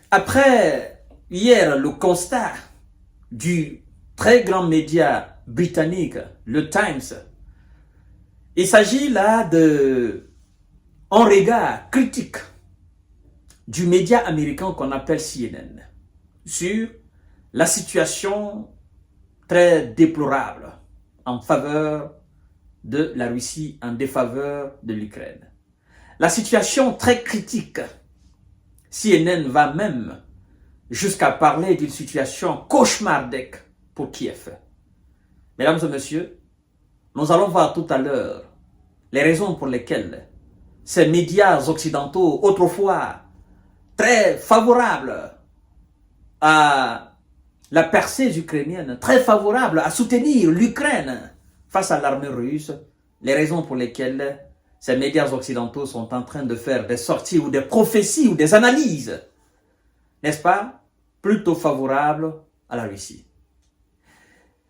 Après hier le constat du très grand média britannique, le Times, il s'agit là d'un regard critique du média américain qu'on appelle CNN sur la situation très déplorable en faveur de la Russie, en défaveur de l'Ukraine. La situation très critique, CNN va même jusqu'à parler d'une situation cauchemardesque pour Kiev. Mesdames et messieurs, nous allons voir tout à l'heure les raisons pour lesquelles ces médias occidentaux, autrefois très favorables à la percée ukrainienne, très favorables à soutenir l'Ukraine face à l'armée russe, les raisons pour lesquelles ces médias occidentaux sont en train de faire des sorties ou des prophéties ou des analyses, n'est-ce pas, plutôt favorables à la Russie.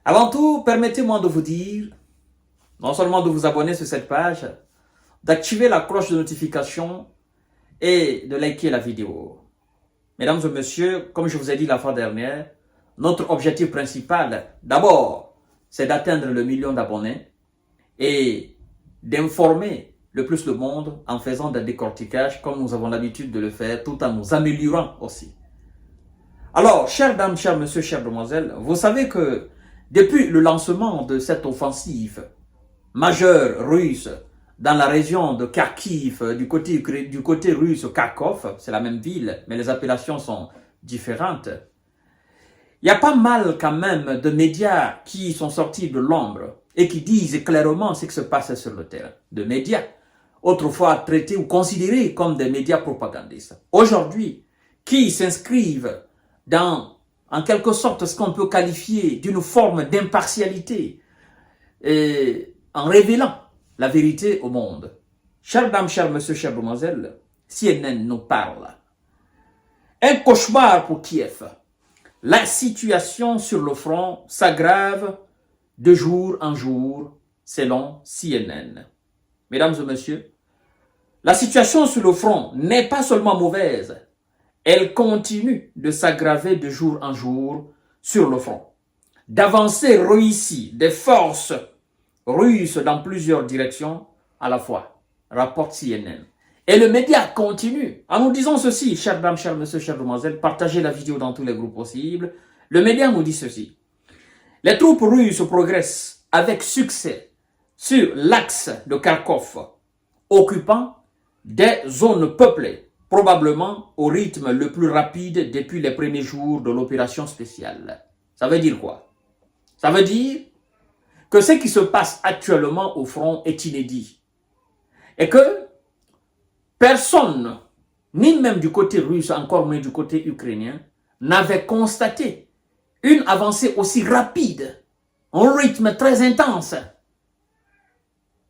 Avant tout, permettez-moi de vous dire, non seulement de vous abonner sur cette page, d'activer la cloche de notification et de liker la vidéo. Mesdames et messieurs, comme je vous ai dit la fois dernière, notre objectif principal, d'abord, c'est d'atteindre le 1 million d'abonnés et d'informer le plus le monde en faisant des décortiquages comme nous avons l'habitude de le faire, tout en nous améliorant aussi. Alors, chères dames, chers messieurs, chères demoiselles, vous savez que depuis le lancement de cette offensive majeure russe dans la région de Kharkiv, du côté russe, Kharkov, c'est la même ville, mais les appellations sont différentes. Il y a pas mal quand même de médias qui sont sortis de l'ombre et qui disent clairement ce qui se passe sur le terrain. De médias, autrefois traités ou considérés comme des médias propagandistes. Aujourd'hui, qui s'inscrivent dans, en quelque sorte, ce qu'on peut qualifier d'une forme d'impartialité, en révélant la vérité au monde. Chères dames, chers messieurs, chères demoiselles, CNN nous parle. Un cauchemar pour Kiev. La situation sur le front s'aggrave de jour en jour, selon CNN. Mesdames et messieurs, la situation sur le front n'est pas seulement mauvaise, elle continue de s'aggraver de jour en jour sur le front. D'avancées réussies des forces russes dans plusieurs directions à la fois, rapporte CNN. Et le média continue en nous disant ceci, chères dames, chers messieurs, chères demoiselles, partagez la vidéo dans tous les groupes possibles. Le média nous dit ceci. Les troupes russes progressent avec succès sur l'axe de Kharkov, occupant des zones peuplées, probablement au rythme le plus rapide depuis les premiers jours de l'opération spéciale. Ça veut dire quoi? Ça veut dire que ce qui se passe actuellement au front est inédit. Et que personne, ni même du côté russe, encore moins du côté ukrainien, n'avait constaté une avancée aussi rapide, un rythme très intense,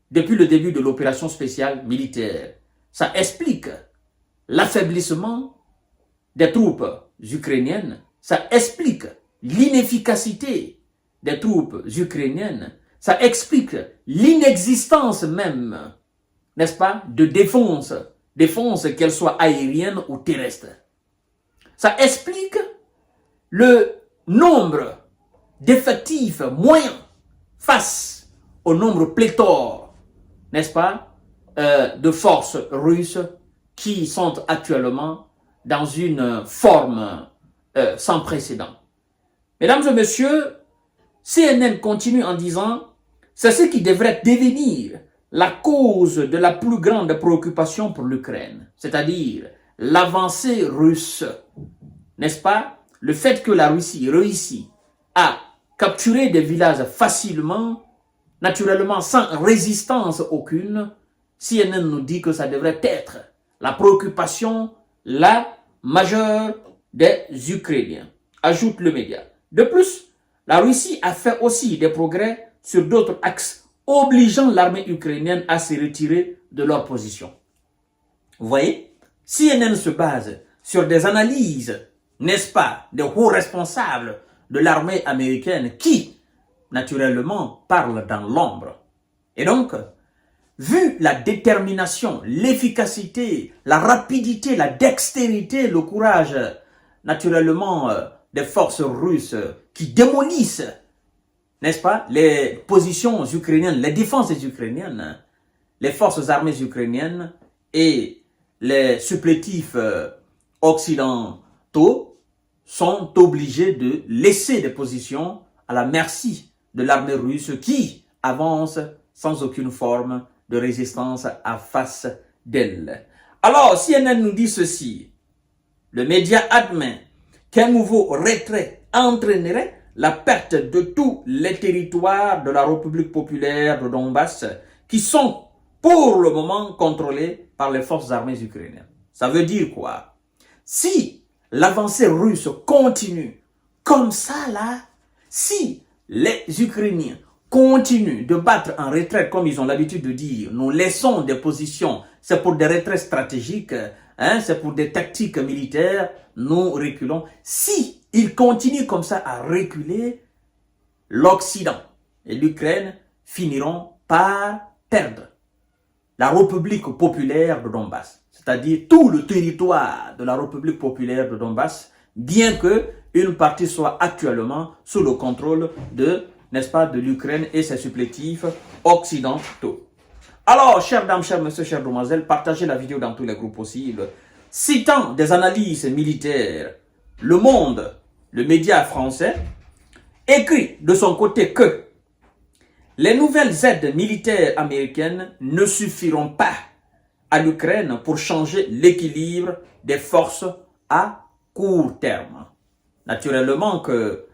depuis le début de l'opération spéciale militaire. Ça explique l'affaiblissement des troupes ukrainiennes, ça explique l'inefficacité des troupes ukrainiennes, ça explique l'inexistence même, n'est-ce pas, de défense qu'elle soit aérienne ou terrestre. Ça explique le nombre d'effectifs moyens face au nombre pléthore, n'est-ce pas, de forces russes qui sont actuellement dans une forme sans précédent. Mesdames et messieurs, CNN continue en disant « C'est ce qui devrait devenir la cause de la plus grande préoccupation pour l'Ukraine, c'est-à-dire l'avancée russe, n'est-ce pas? Le fait que la Russie réussit à capturer des villages facilement, naturellement sans résistance aucune, CNN nous dit que ça devrait être la préoccupation la majeure des Ukrainiens, ajoute le média. De plus, la Russie a fait aussi des progrès sur d'autres axes, obligeant l'armée ukrainienne à se retirer de leur position. Vous voyez, CNN se base sur des analyses, n'est-ce pas, de hauts responsables de l'armée américaine qui, naturellement, parlent dans l'ombre. Et donc, vu la détermination, l'efficacité, la rapidité, la dextérité, le courage naturellement des forces russes qui démolissent, n'est-ce pas, les positions ukrainiennes, les défenses ukrainiennes, les forces armées ukrainiennes et les supplétifs occidentaux sont obligés de laisser des positions à la merci de l'armée russe qui avance sans aucune forme de résistance à face d'elle. Alors, CNN nous dit ceci. Le média admet qu'un nouveau retrait entraînerait la perte de tous les territoires de la République populaire de Donbass qui sont pour le moment contrôlés par les forces armées ukrainiennes. Ça veut dire quoi? Si l'avancée russe continue comme ça là, si les Ukrainiens continuent de battre en retraite comme ils ont l'habitude de dire, nous laissons des positions, c'est pour des retraites stratégiques, c'est pour des tactiques militaires, nous reculons. Si ils continuent comme ça à reculer, l'Occident et l'Ukraine finiront par perdre la République populaire de Donbass, c'est-à-dire tout le territoire de la République populaire de Donbass, bien que une partie soit actuellement sous le contrôle de, n'est-ce pas, de l'Ukraine et ses supplétifs occidentaux. Alors, chères dames, chers messieurs, chères demoiselles, partagez la vidéo dans tous les groupes possibles. Citant des analyses militaires, Le Monde, le média français, écrit de son côté que les nouvelles aides militaires américaines ne suffiront pas à l'Ukraine pour changer l'équilibre des forces à court terme. Naturellement que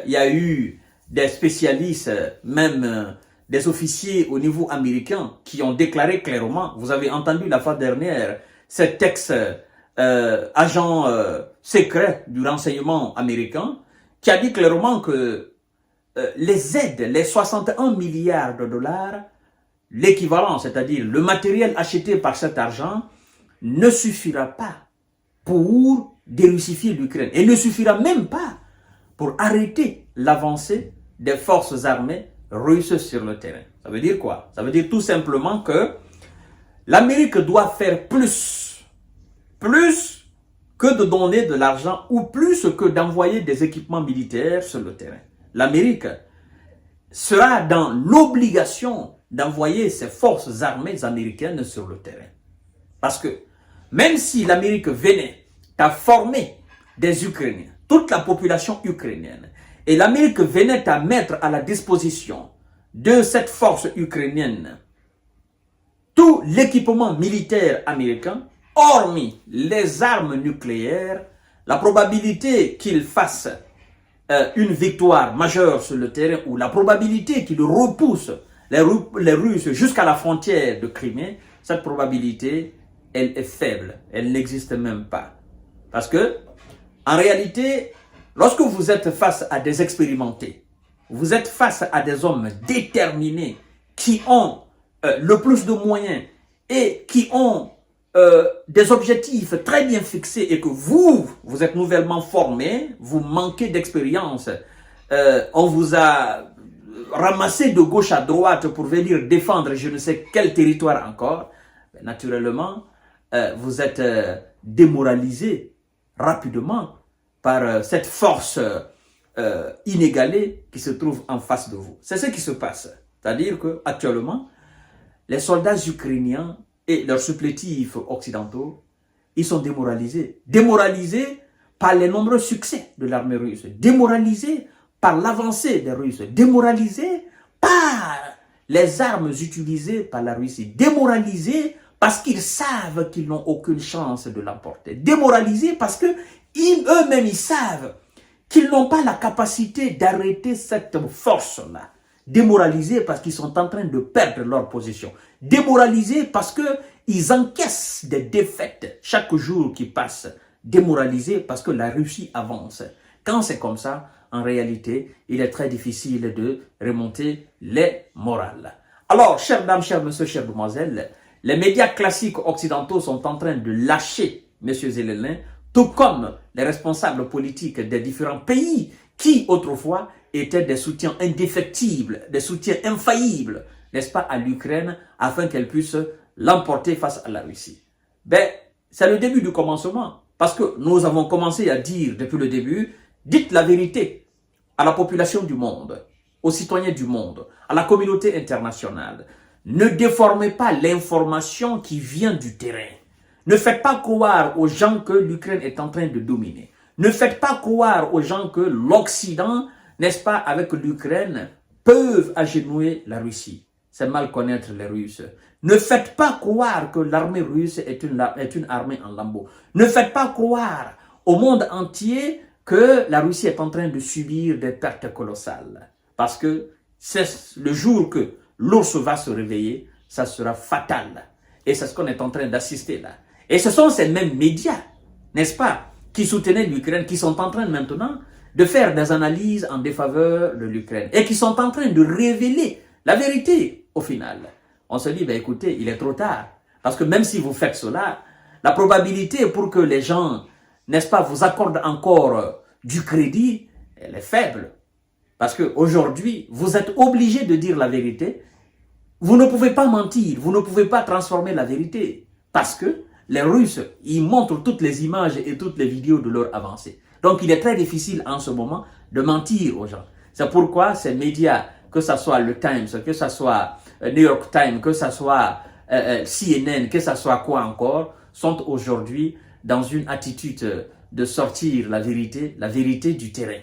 il y a eu des spécialistes, même des officiers au niveau américain qui ont déclaré clairement, vous avez entendu la fois dernière, cet ex-agent secret du renseignement américain qui a dit clairement que les aides, les 61 milliards de dollars, l'équivalent, c'est-à-dire le matériel acheté par cet argent, ne suffira pas pour dérussifier l'Ukraine. Et ne suffira même pas pour arrêter l'avancée des forces armées russes sur le terrain. Ça veut dire quoi? Ça veut dire tout simplement que l'Amérique doit faire plus que de donner de l'argent ou plus que d'envoyer des équipements militaires sur le terrain. L'Amérique sera dans l'obligation d'envoyer ses forces armées américaines sur le terrain. Parce que même si l'Amérique venait à former des Ukrainiens, toute la population ukrainienne, et l'Amérique venait à mettre à la disposition de cette force ukrainienne tout l'équipement militaire américain, hormis les armes nucléaires, la probabilité qu'ils fassent une victoire majeure sur le terrain ou la probabilité qu'ils repoussent les Russes jusqu'à la frontière de Crimée, cette probabilité, elle est faible. Elle n'existe même pas. Parce que, en réalité, lorsque vous êtes face à des expérimentés, vous êtes face à des hommes déterminés qui ont le plus de moyens et qui ont des objectifs très bien fixés et que vous êtes nouvellement formés, vous manquez d'expérience, on vous a ramassé de gauche à droite pour venir défendre je ne sais quel territoire encore, naturellement, vous êtes démoralisé rapidement par cette force inégalée qui se trouve en face de vous. C'est ce qui se passe. C'est-à-dire qu'actuellement, les soldats ukrainiens et leurs supplétifs occidentaux, ils sont démoralisés. Démoralisés par les nombreux succès de l'armée russe. Démoralisés par l'avancée des Russes. Démoralisés par les armes utilisées par la Russie. Démoralisés parce qu'ils savent qu'ils n'ont aucune chance de l'emporter. Démoralisés parce que eux-mêmes, ils savent qu'ils n'ont pas la capacité d'arrêter cette force-là. Démoralisés parce qu'ils sont en train de perdre leur position. Démoralisés parce qu'ils encaissent des défaites chaque jour qui passe. Démoralisés parce que la Russie avance. Quand c'est comme ça, en réalité, il est très difficile de remonter les morales. Alors, chères dames, chers messieurs, chères demoiselles, les médias classiques occidentaux sont en train de lâcher M. Zelensky, tout comme les responsables politiques des différents pays qui, autrefois, étaient des soutiens indéfectibles, des soutiens infaillibles, n'est-ce pas, à l'Ukraine, afin qu'elle puisse l'emporter face à la Russie. Ben, c'est le début du commencement. Parce que nous avons commencé à dire depuis le début, dites la vérité à la population du monde, aux citoyens du monde, à la communauté internationale. Ne déformez pas l'information qui vient du terrain. Ne faites pas croire aux gens que l'Ukraine est en train de dominer. Ne faites pas croire aux gens que l'Occident, n'est-ce pas, avec l'Ukraine, peuvent agenouiller la Russie. C'est mal connaître les Russes. Ne faites pas croire que l'armée russe est une armée en lambeaux. Ne faites pas croire au monde entier que la Russie est en train de subir des pertes colossales. Parce que c'est le jour que l'ours va se réveiller, ça sera fatal. Et c'est ce qu'on est en train d'assister là. Et ce sont ces mêmes médias, n'est-ce pas, qui soutenaient l'Ukraine, qui sont en train maintenant de faire des analyses en défaveur de l'Ukraine et qui sont en train de révéler la vérité au final. On se dit, ben écoutez, il est trop tard. Parce que même si vous faites cela, la probabilité pour que les gens, n'est-ce pas, vous accordent encore du crédit, elle est faible. Parce qu'aujourd'hui, vous êtes obligé de dire la vérité. Vous ne pouvez pas mentir, vous ne pouvez pas transformer la vérité. Parce que les Russes, ils montrent toutes les images et toutes les vidéos de leur avancée. Donc, il est très difficile en ce moment de mentir aux gens. C'est pourquoi ces médias, que ce soit le Times, que ce soit New York Times, que ce soit CNN, que ce soit quoi encore, sont aujourd'hui dans une attitude de sortir la vérité du terrain.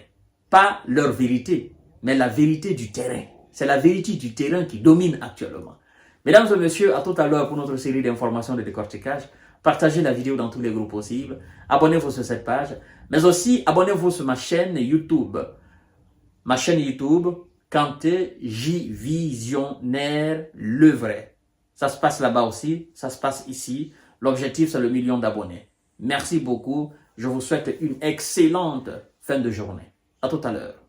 Pas leur vérité, mais la vérité du terrain. C'est la vérité du terrain qui domine actuellement. Mesdames et messieurs, à tout à l'heure pour notre série d'informations de décortiquage. Partagez la vidéo dans tous les groupes possibles. Abonnez-vous sur cette page. Mais aussi, abonnez-vous sur ma chaîne YouTube. Ma chaîne YouTube, Kanté J Visionnaire Le Vrai. Ça se passe là-bas aussi. Ça se passe ici. L'objectif, c'est le 1 million d'abonnés. Merci beaucoup. Je vous souhaite une excellente fin de journée. À tout à l'heure.